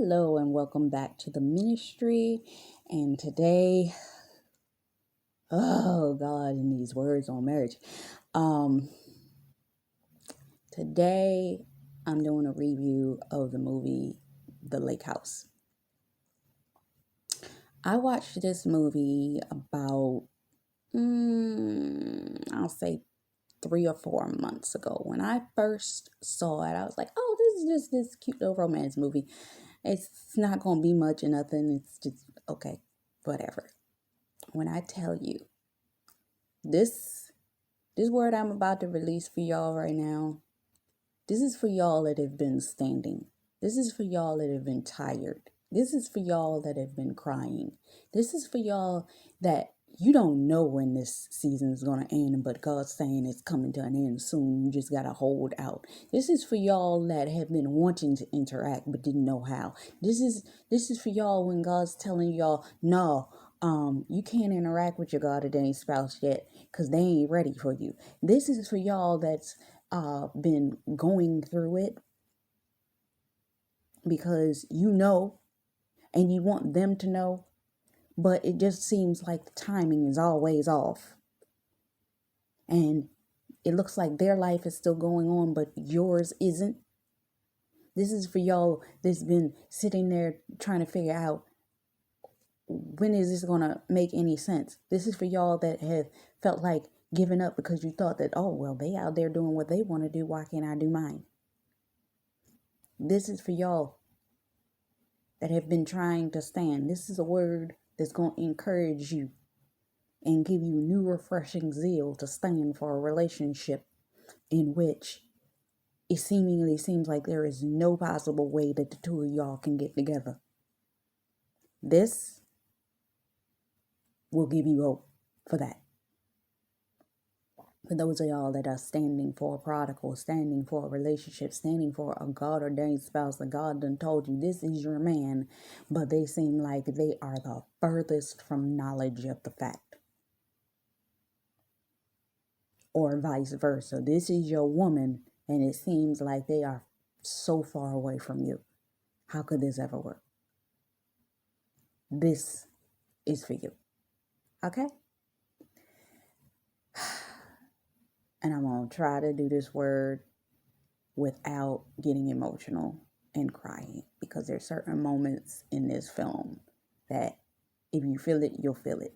Hello and welcome back to the ministry. And today, oh God, in these words on marriage. Um, Today I'm doing a review of the movie The Lake House. I watched this movie about I'll say 3 or 4 months ago. When I first saw it, I was like, oh, this is just this cute little romance movie. It's not gonna be much or nothing. It's just okay, whatever. When I tell you this word I'm about to release for y'all right now, this is for y'all that have been standing. This is for y'all that have been tired. This is for y'all that have been crying. This is for y'all that you don't know when this season is going to end, but God's saying it's coming to an end soon. You just got to hold out. This is for y'all that have been wanting to interact but didn't know how. This is for y'all when God's telling y'all, no, you can't interact with your God ordained spouse yet because they ain't ready for you. This is for y'all that's been going through it because you know and you want them to know, but it just seems like the timing is always off. And it looks like their life is still going on, but yours isn't. This is for y'all that's been sitting there trying to figure out, when is this going to make any sense? This is for y'all that have felt like giving up because you thought that, oh, well, they out there doing what they want to do. Why can't I do mine? This is for y'all that have been trying to stand. This is a word that's going to encourage you and give you new refreshing zeal to stand for a relationship in which it seemingly seems like there is no possible way that the two of y'all can get together. This will give you hope for that. For those of y'all that are standing for a prodigal, standing for a relationship, standing for a God-ordained spouse that God done told you this is your man, but they seem like they are the furthest from knowledge of the fact. Or vice versa. This is your woman, and it seems like they are so far away from you. How could this ever work? This is for you. Okay? And I'm going to try to do this word without getting emotional and crying, because there's certain moments in this film that if you feel it, you'll feel it.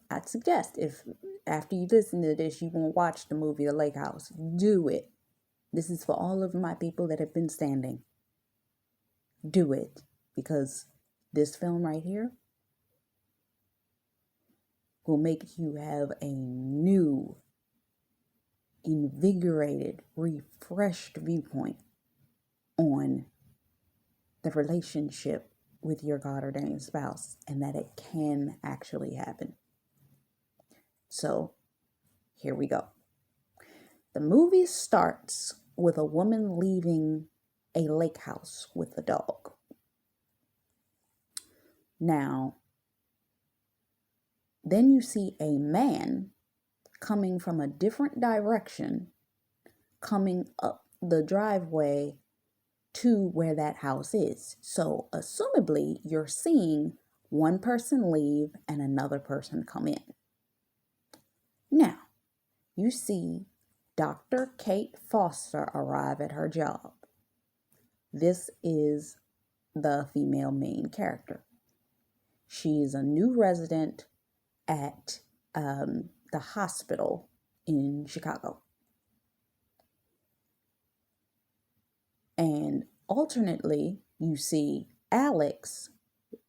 I'd suggest, if after you listen to this, you want to watch the movie The Lake House, do it. This is for all of my people that have been standing. Do it, because this film right here will make you have a new, invigorated, refreshed viewpoint on the relationship with your God-ordained spouse, and that it can actually happen. So, here we go. The movie starts with a woman leaving a lake house with a dog. Now, then you see a man coming from a different direction, coming up the driveway to where that house is. So, assumably, you're seeing one person leave and another person come in. Now, you see Dr. Kate Foster arrive at her job. This is the female main character. She is a new resident at the hospital in Chicago. And alternately, you see Alex,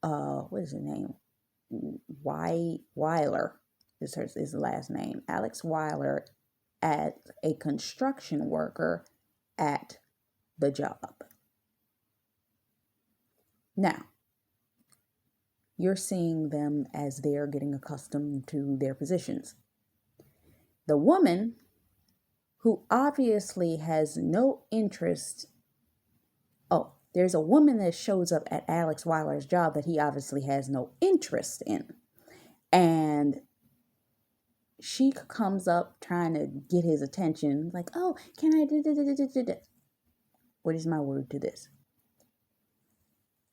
what is his name? Weiler is his last name. Alex Weiler, as a construction worker at the job. Now, you're seeing them as they're getting accustomed to their positions. The woman, who obviously has no interest, there's a woman that shows up at Alex Weiler's job that he obviously has no interest in. And she comes up trying to get his attention, like, oh, can I do? What is my word to this?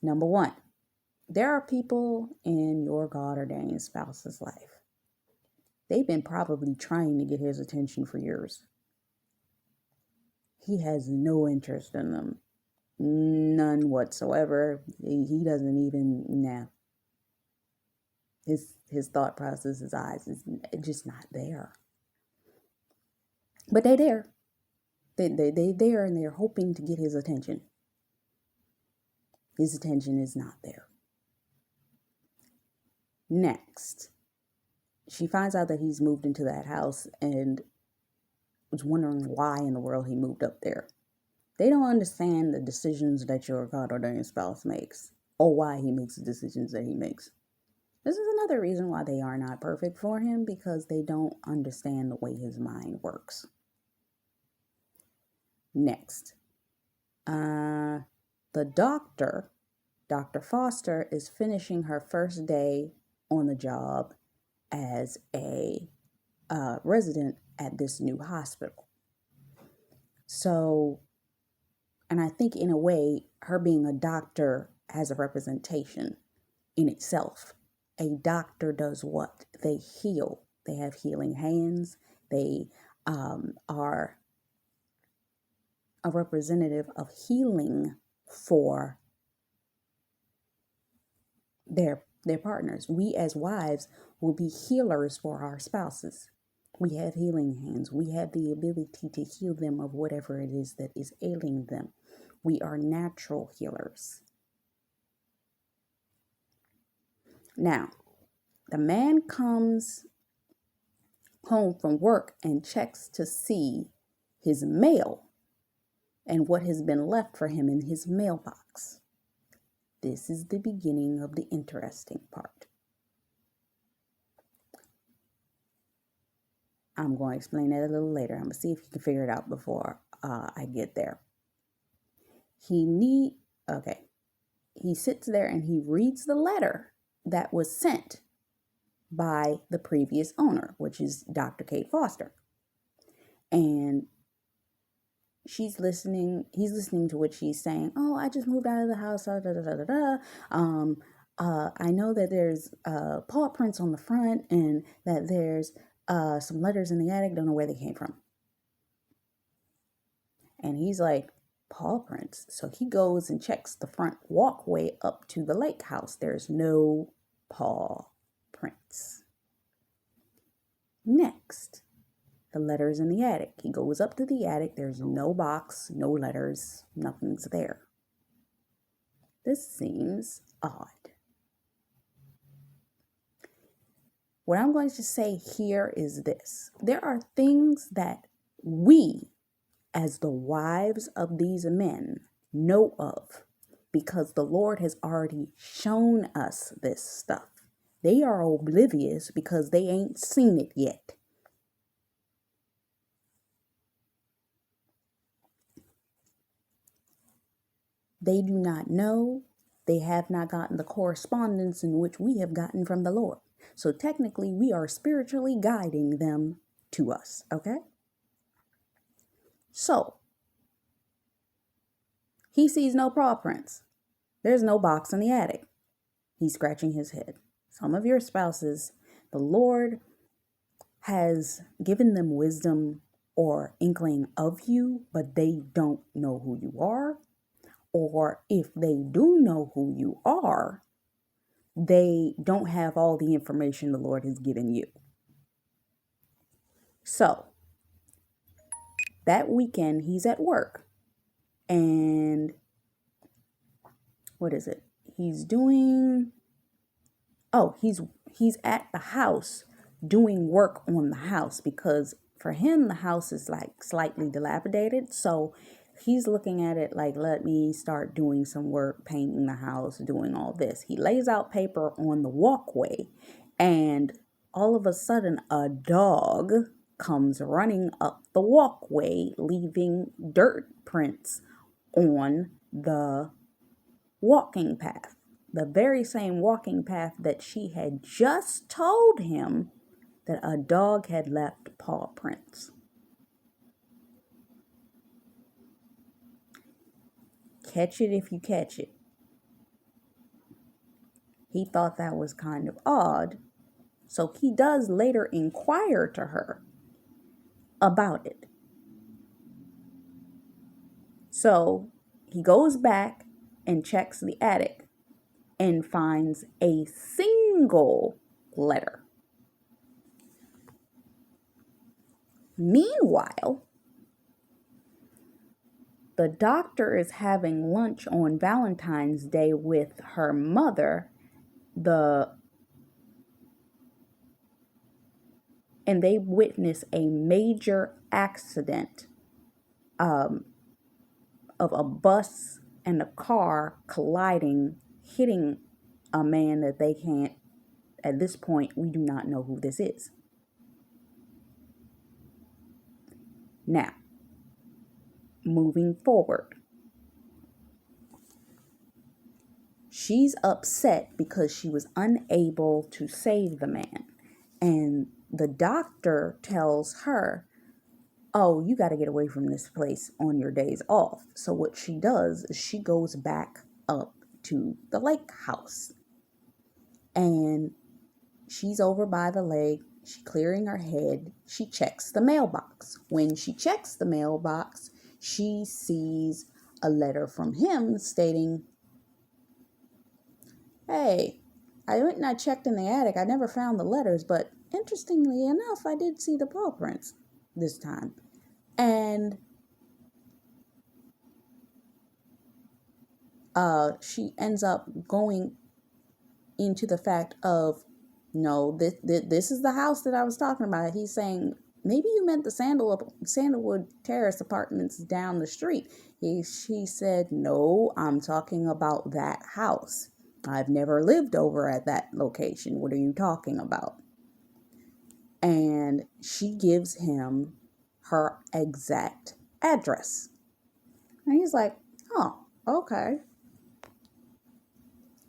Number one, there are people in your God ordained spouse's life. They've been probably trying to get his attention for years. He has no interest in them. None whatsoever. He doesn't even, nah. His thought process, his eyes is just not there. But they there. They there, and they're hoping to get his attention. His attention is not there. Next, she finds out that he's moved into that house and was wondering why in the world he moved up there. They don't understand the decisions that your God-ordained spouse makes, or why he makes the decisions that he makes. This is another reason why they are not perfect for him, because they don't understand the way his mind works. Next, the doctor, Dr. Foster, is finishing her first day on the job as a resident at this new hospital. So, and I think in a way, her being a doctor has a representation in itself. A doctor does what? They heal. They have healing hands. They are a representative of healing for their partners. We as wives will be healers for our spouses. We have healing hands. We have the ability to heal them of whatever it is that is ailing them. We are natural healers. Now, the man comes home from work and checks to see his mail and what has been left for him in his mailbox. This is the beginning of the interesting part. I'm going to explain that a little later. I'm going to see if you can figure it out before I get there. He sits there and he reads the letter that was sent by the previous owner, which is Dr. Kate Foster. And he's listening to what she's saying. Oh, I just moved out of the house. I know that there's paw prints on the front and that there's some letters in the attic. Don't know where they came from. And he's like, paw prints? So he goes and checks the front walkway up to the lake house. There's no paw prints. Next, the letters in the attic. He goes up to the attic. There's no box, no letters, nothing's there. This seems odd. What I'm going to say here is this. There are things that we, as the wives of these men, know of because the Lord has already shown us this stuff. They are oblivious because they ain't seen it yet. They do not know. They have not gotten the correspondence in which we have gotten from the Lord. So technically, we are spiritually guiding them to us, okay? So, he sees no paw prints. There's no box in the attic. He's scratching his head. Some of your spouses, the Lord has given them wisdom or inkling of you, but they don't know who you are. Or if they do know who you are, they don't have all the information the Lord has given you. So, that weekend, he's at work. And what is it? He's at the house doing work on the house because for him, the house is like slightly dilapidated. So he's looking at it like, let me start doing some work, painting the house, doing all this. He lays out paper on the walkway and all of a sudden a dog comes running up the walkway, leaving dirt prints on the walking path. The very same walking path that she had just told him that a dog had left paw prints. Catch it if you catch it. He thought that was kind of odd. So he does later inquire to her about it. So he goes back and checks the attic and finds a single letter. Meanwhile, the doctor is having lunch on Valentine's Day with her mother, and they witness a major accident of a bus and a car colliding, hitting a man that they can't, at this point, we do not know who this is. Now, moving forward, she's upset because she was unable to save the man. And the doctor tells her, oh, you got to get away from this place on your days off. So what she does is she goes back up to the lake house. And she's over by the lake. She's clearing her head. She checks the mailbox. When she checks the mailbox, she sees a letter from him stating, hey, I went and I checked in the attic. I never found the letters, but interestingly enough, I did see the paw prints this time. And she ends up going into the fact of, no, this is the house that I was talking about. He's saying, maybe you meant the Sandalwood Terrace apartments down the street. She said, no, I'm talking about that house. I've never lived over at that location. What are you talking about? And she gives him her exact address. And he's like, oh, okay.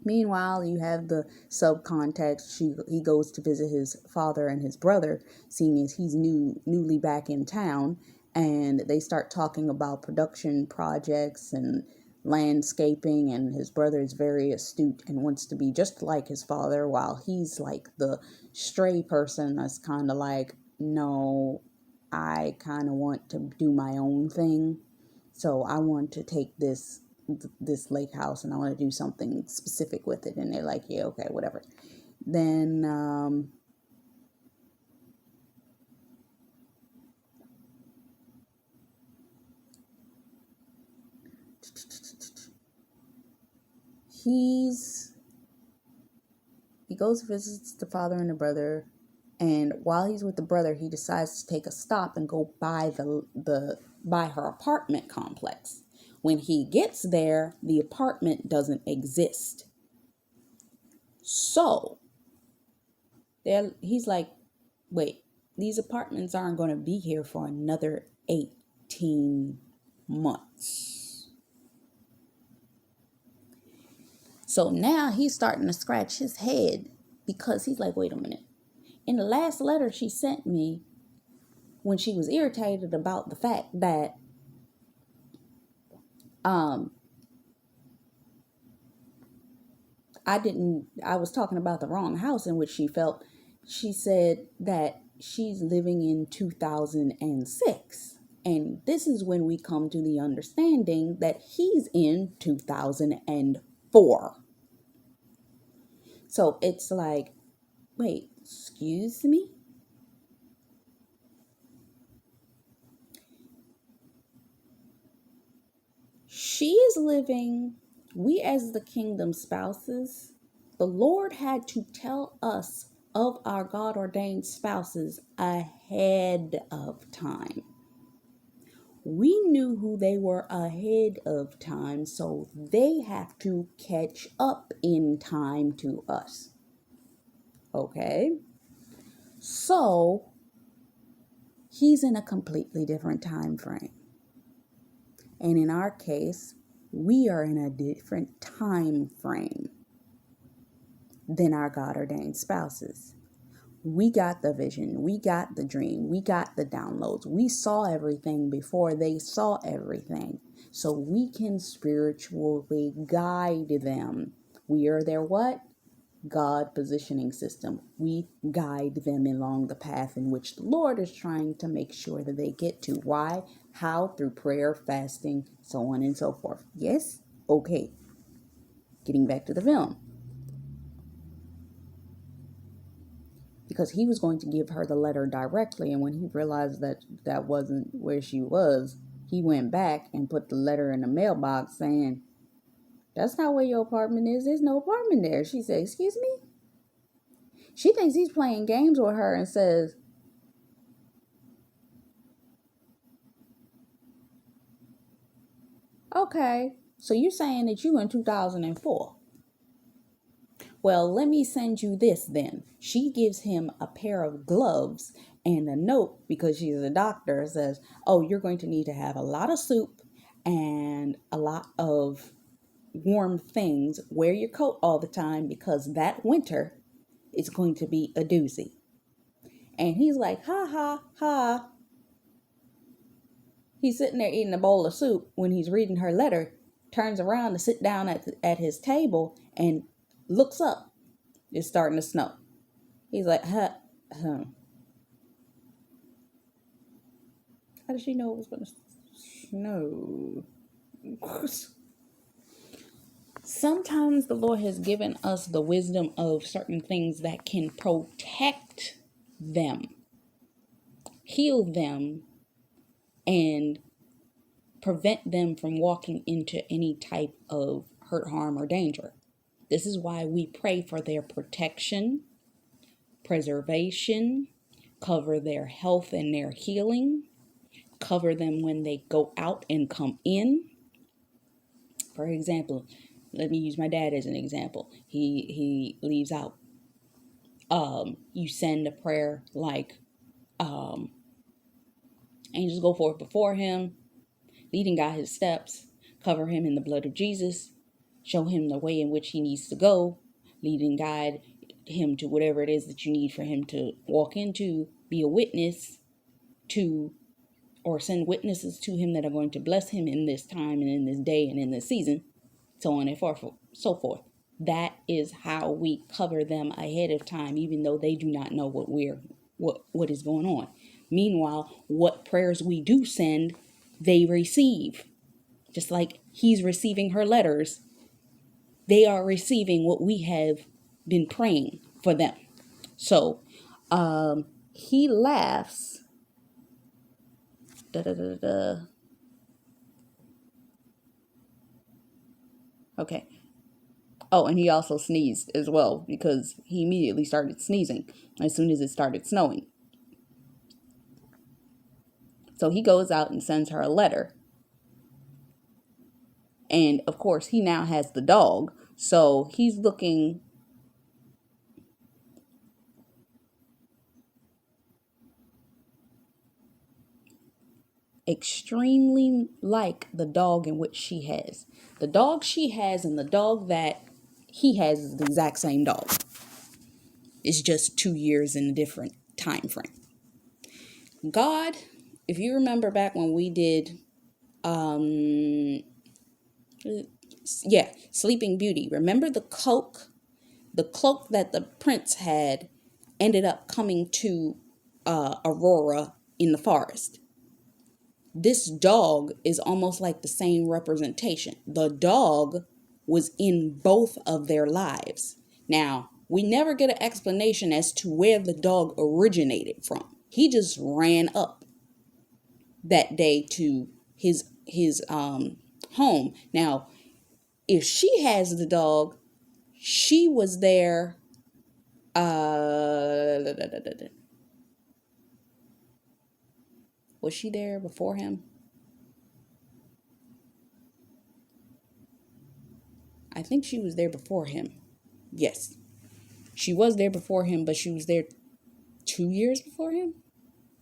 Meanwhile, you have the subcontext. He goes to visit his father and his brother, seeing as he's newly back in town, and they start talking about production projects and landscaping, and his brother is very astute and wants to be just like his father, while he's like the stray person that's kind of like, no, I kind of want to do my own thing. So I want to take this lake house and I want to do something specific with it. And they're like, yeah, okay, whatever. Then he goes and visits the father and the brother, and while he's with the brother, he decides to take a stop and go by by her apartment complex. When he gets there, the apartment doesn't exist. So he's like, wait, these apartments aren't going to be here for another 18 months. So now he's starting to scratch his head because he's like, wait a minute. In the last letter she sent me, when she was irritated about the fact that I was talking about the wrong house in which she felt, she said that she's living in 2006. And this is when we come to the understanding that he's in 2004. So it's like, wait, excuse me? She is living, we as the kingdom spouses, the Lord had to tell us of our God ordained spouses ahead of time. We knew who they were ahead of time, so they have to catch up in time to us. Okay? So, he's in a completely different time frame. And in our case, we are in a different time frame than our God ordained spouses. We got the vision, we got the dream, we got the downloads. We saw everything before they saw everything. So we can spiritually guide them. We are their what? God positioning system. We guide them along the path in which the Lord is trying to make sure that they get to. Why? How? Through prayer, fasting, so on and so forth. Yes? Okay. Getting back to the film. Because he was going to give her the letter directly, and when he realized that that wasn't where she was, he went back and put the letter in the mailbox saying, "That's not where your apartment is. There's no apartment there." She said, "Excuse me?" She thinks he's playing games with her and says, "Okay, so you're saying that you in 2004. Well, let me send you this then." She gives him a pair of gloves and a note because she's a doctor. Says, "Oh, you're going to need to have a lot of soup and a lot of warm things. Wear your coat all the time because that winter is going to be a doozy." And he's like, "Ha ha ha." He's sitting there eating a bowl of soup when he's reading her letter, turns around to sit down at his table and looks up. It's starting to snow. He's like, huh. How did she know it was going to snow? Sometimes the Lord has given us the wisdom of certain things that can protect them, heal them, and prevent them from walking into any type of hurt, harm, or danger. This is why we pray for their protection, preservation, cover their health and their healing, cover them when they go out and come in. For example, let me use my dad as an example. He leaves out. You send a prayer like, angels go forth before him, leading God his steps, cover him in the blood of Jesus, show him the way in which he needs to go, lead and guide him to whatever it is that you need for him to walk into, be a witness to, or send witnesses to him that are going to bless him in this time and in this day and in this season, so on and so forth. That is how we cover them ahead of time, even though they do not know what is going on. Meanwhile, what prayers we do send, they receive. Just like he's receiving her letters, they are receiving what we have been praying for them. So, he laughs. Okay. Oh, and he also sneezed as well because he immediately started sneezing as soon as it started snowing. So he goes out and sends her a letter. And of course, he now has the dog. So he's looking extremely like the dog in which she has. The dog she has and the dog that he has is the exact same dog. It's just 2 years in a different time frame. God, if you remember back when we did Sleeping Beauty, remember the cloak that the prince had ended up coming to Aurora in the forest. This dog is almost like the same representation. The dog was in both of their lives. Now, we never get an explanation as to where the dog originated from. He just ran up that day to his home. Now, if she has the dog, she was there. Was she there before him? I think she was there before him. Yes. She was there before him, but she was there 2 years before him.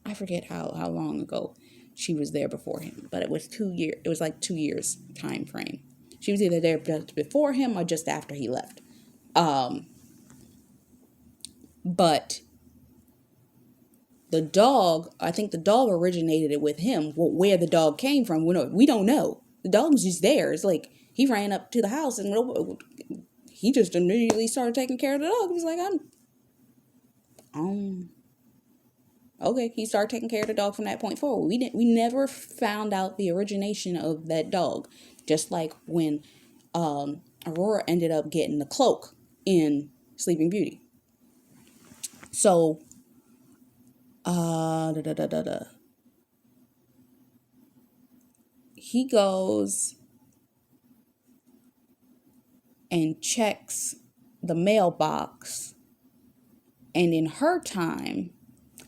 I forget how long ago she was there before him, but it was 2 years. It was like 2 years time frame. She was either there just before him or just after he left. But the dog, I think the dog originated with him. Well, where the dog came from, we don't know. The dog was just there. It's like he ran up to the house and he just immediately started taking care of the dog. He was like, okay. He started taking care of the dog from that point forward. We never found out the origination of that dog. Just like when Aurora ended up getting the cloak in Sleeping Beauty. So, he goes and checks the mailbox, and in her time,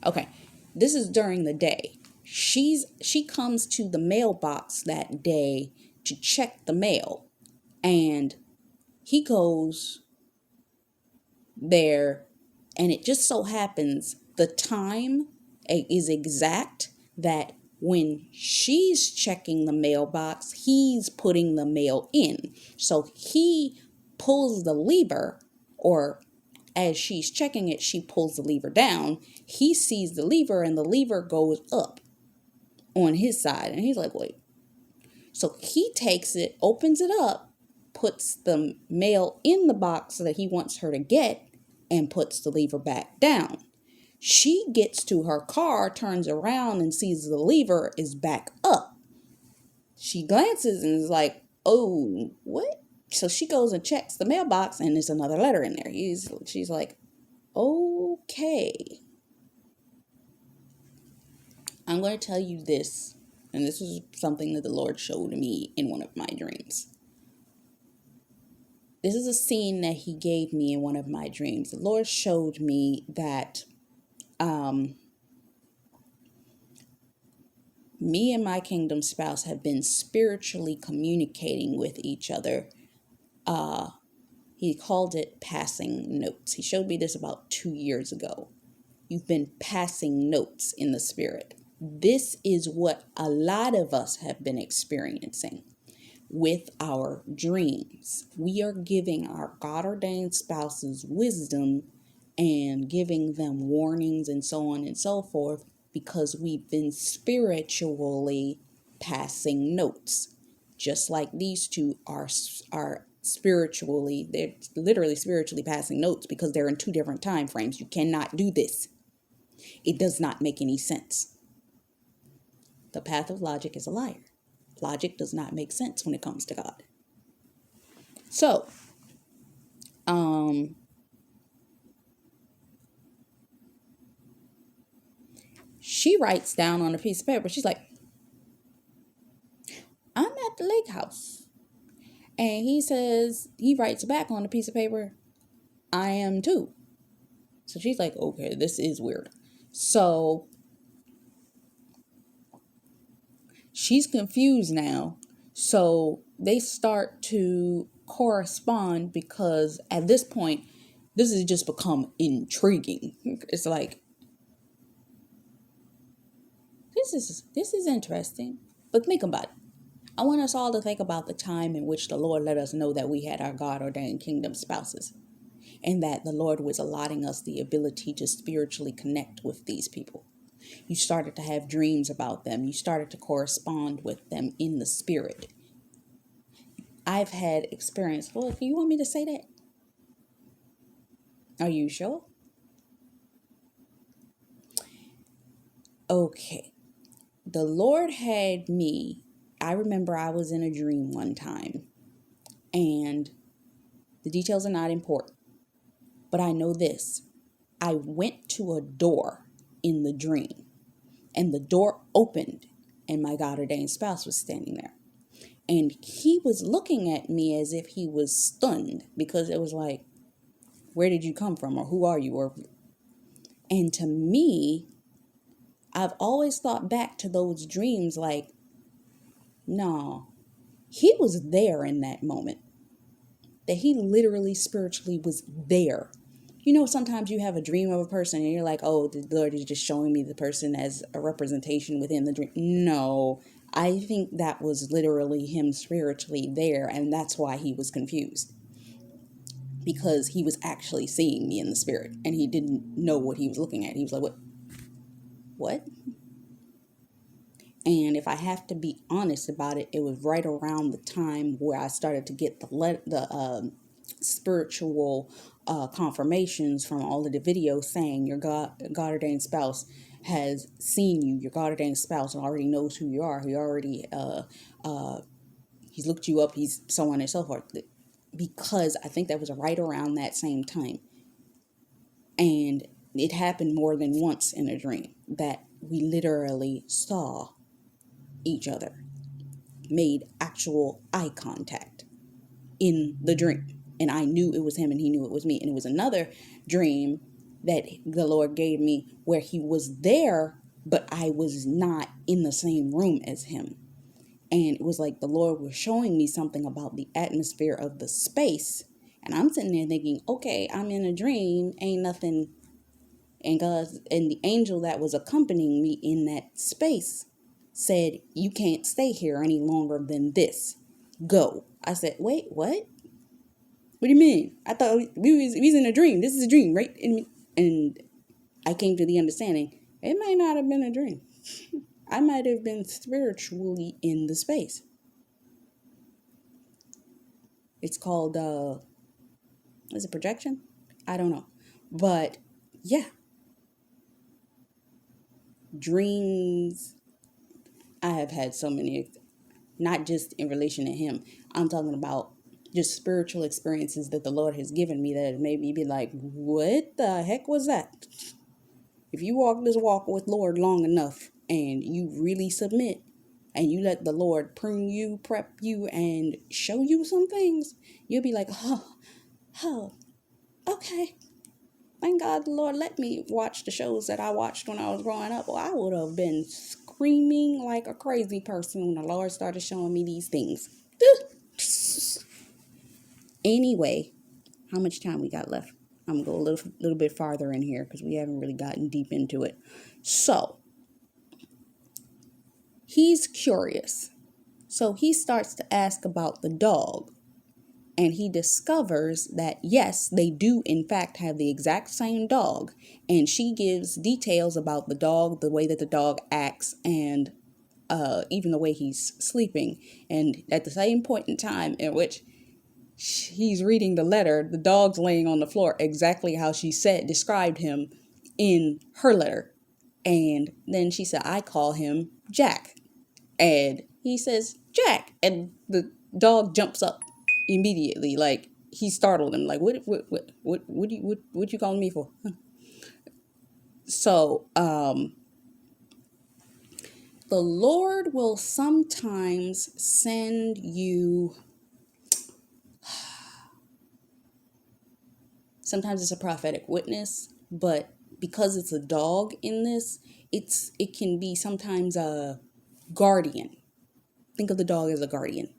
okay, this is during the day. She comes to the mailbox that day to check the mail, and he goes there, and it just so happens the time is exact that when she's checking the mailbox, he's putting the mail in. So he pulls the lever, or as she's checking it, she pulls the lever down. He sees the lever, and the lever goes up on his side. And he's like, wait. So he takes it, opens it up, puts the mail in the box that he wants her to get, and puts the lever back down. She gets to her car, turns around, and sees the lever is back up. She glances and is like, oh, what? So she goes and checks the mailbox, and there's another letter in there. She's like, okay. I'm going to tell you this, and this is something that the Lord showed me in one of my dreams. This is a scene that he gave me in one of my dreams. The Lord showed me that me and my kingdom spouse have been spiritually communicating with each other. He called it passing notes. He showed me this about 2 years ago. You've been passing notes in the spirit. This is what a lot of us have been experiencing with our dreams. We are giving our God-ordained spouses wisdom and giving them warnings and so on and so forth because we've been spiritually passing notes. Just like these two are spiritually, they're literally spiritually passing notes because they're in two different time frames. You cannot do this. It does not make any sense. The path of logic is a liar. Logic does not make sense when it comes to God. So, she writes down on a piece of paper, she's like, I'm at the lake house. And he writes back on a piece of paper, I am too. So she's like, okay, this is weird. So she's confused now. So they start to correspond because at this point, this has just become intriguing. It's like, this is interesting. But think about it. I want us all to think about the time in which the Lord let us know that we had our God-ordained kingdom spouses, and that the Lord was allotting us the ability to spiritually connect with these people. You started to have dreams about them. You started to correspond with them in the spirit. I've had experience. Well, do you want me to say that? Are you sure? Okay. The Lord had me. I remember I was in a dream one time, and the details are not important, but I know this. I went to a door in the dream, and the door opened, and my God-ordained spouse was standing there. And he was looking at me as if he was stunned, because it was like, where did you come from? Or who are you? And to me, I've always thought back to those dreams like, no, he was there in that moment. That he literally spiritually was there. You know, sometimes you have a dream of a person and you're like, oh, the Lord is just showing me the person as a representation within the dream. No, I think that was literally him spiritually there, and that's why he was confused. Because he was actually seeing me in the spirit, and he didn't know what he was looking at. He was like, what? What? And if I have to be honest about it, it was right around the time where I started to get the spiritual confirmations from all of the videos saying your God ordained spouse has seen you. Your God ordained spouse already knows who you are. He already he's looked you up. He's so on and so forth. Because I think that was right around that same time, and it happened more than once in a dream that we literally saw each other, made actual eye contact in the dream. And I knew it was him and he knew it was me. And it was another dream that the Lord gave me where he was there, but I was not in the same room as him. And it was like the Lord was showing me something about the atmosphere of the space. And I'm sitting there thinking, okay, I'm in a dream, ain't nothing. And God and the angel that was accompanying me in that space said, you can't stay here any longer than this. Go. I said, wait, what? What do you mean? I thought we was in a dream. This is a dream, right? And I came to the understanding, it might not have been a dream. I might have been spiritually in the space. It's called, is it projection? I don't know. But yeah, dreams. I have had so many, not just in relation to him. I'm talking about just spiritual experiences that the Lord has given me that have made me be like, what the heck was that? If you walk this walk with Lord long enough and you really submit and you let the Lord prune you, prep you, and show you some things, you'll be like, oh, okay. Thank God the Lord let me watch the shows that I watched when I was growing up. Or I would have been screaming like a crazy person when the Lord started showing me these things. Anyway, how much time we got left? I'm going to go a little bit farther in here because we haven't really gotten deep into it. So, he's curious. So he starts to ask about the dog. And he discovers that, yes, they do, in fact, have the exact same dog. And she gives details about the dog, the way that the dog acts, and even the way he's sleeping. And at the same point in time in which he's reading the letter, the dog's laying on the floor exactly how she described him in her letter. And then she said, I call him Jack. And he says, Jack. And the dog jumps up immediately, like he startled him, like what you calling me for? So the Lord will sometimes send you, sometimes it's a prophetic witness, but because it's a dog in this, it can be sometimes a guardian. Think of the dog as a guardian.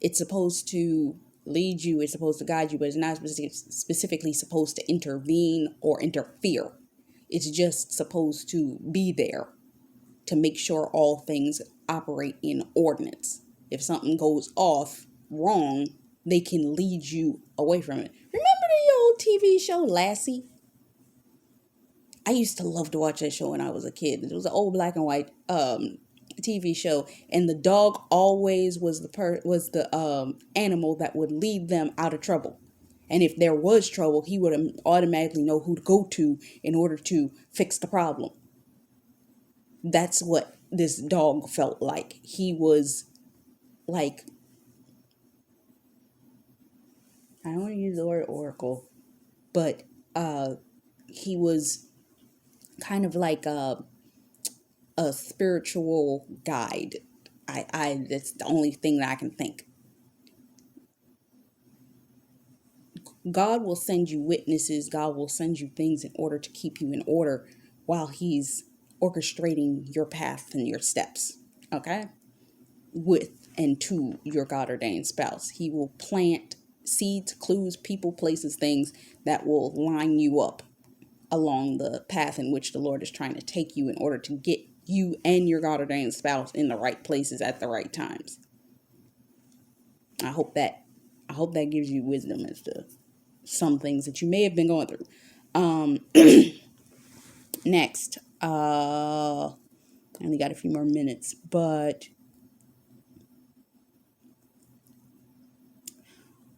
It's supposed to lead you, it's supposed to guide you, but it's not specifically supposed to intervene or interfere. It's just supposed to be there to make sure all things operate in ordinance. If something goes off wrong, they can lead you away from it. Remember the old TV show Lassie? I used to love to watch that show when I was a kid. It was an old black and white TV show, and the dog always was the animal that would lead them out of trouble. And if there was trouble, he would automatically know who to go to in order to fix the problem. That's what this dog felt like. He was like, I don't want to use the word oracle, but he was kind of like a spiritual guide. That's the only thing that I can think. God will send you witnesses. God will send you things in order to keep you in order while he's orchestrating your path and your steps. Okay? With and to your God ordained spouse. He will plant seeds, clues, people, places, things that will line you up along the path in which the Lord is trying to take you in order to get you and your God ordained spouse in the right places at the right times. I hope that gives you wisdom as to some things that you may have been going through. Next, I only got a few more minutes, but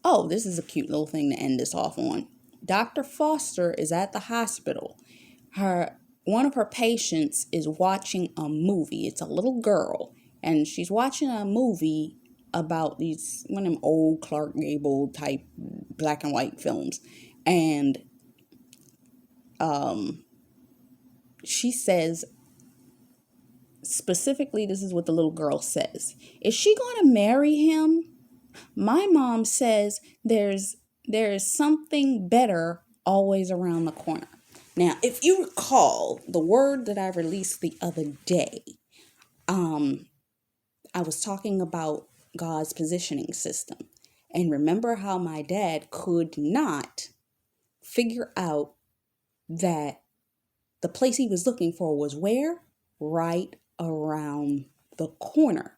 Oh, this is a cute little thing to end this off on. Dr. Foster is at the hospital. One of her patients is watching a movie. It's a little girl, and she's watching a movie about these one of them old Clark Gable type black and white films. And she says, specifically, this is what the little girl says: is she going to marry him? My mom says there is something better always around the corner. Now, if you recall the word that I released the other day, I was talking about God's positioning system. And remember how my dad could not figure out that the place he was looking for was where? Right around the corner.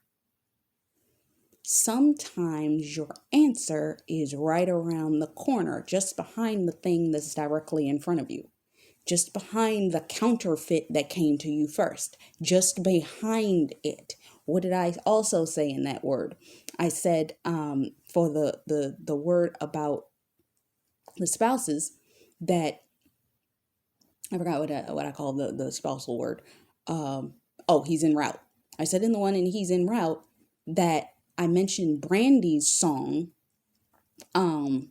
Sometimes your answer is right around the corner, just behind the thing that's directly in front of you, just behind the counterfeit that came to you first, just behind it. What did I also say in that word? I said for the word about the spouses, that I forgot what I call the spousal word. He's en route. I said in the one and he's en route that I mentioned Brandy's song at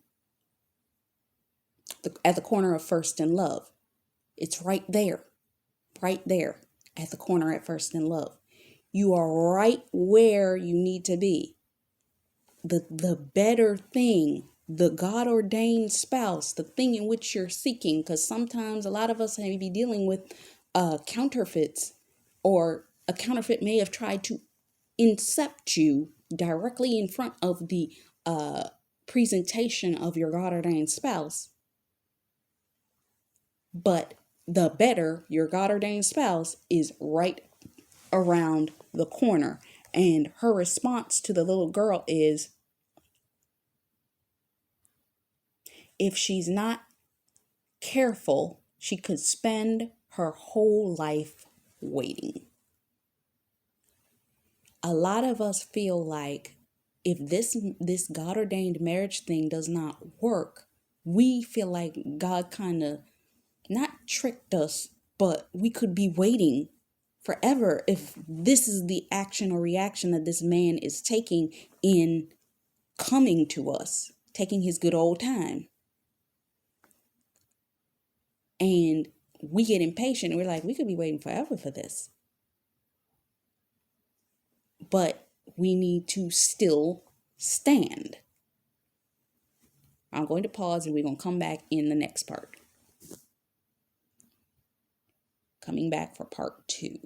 the corner of First and Love. It's right there at the corner at First and Love. You are right where you need to be. The better thing, the God-ordained spouse, the thing in which you're seeking, because sometimes a lot of us may be dealing with counterfeits, or a counterfeit may have tried to incept you directly in front of the presentation of your God-ordained spouse. But the better, your God-ordained spouse, is right around the corner. And her response to the little girl is, if she's not careful, she could spend her whole life waiting. A lot of us feel like if this God-ordained marriage thing does not work, we feel like God kind of not tricked us, but we could be waiting forever if this is the action or reaction that this man is taking in coming to us, taking his good old time. And we get impatient and we're like, we could be waiting forever for this. But we need to still stand. I'm going to pause and we're going to come back in the next part. Coming back for part 2.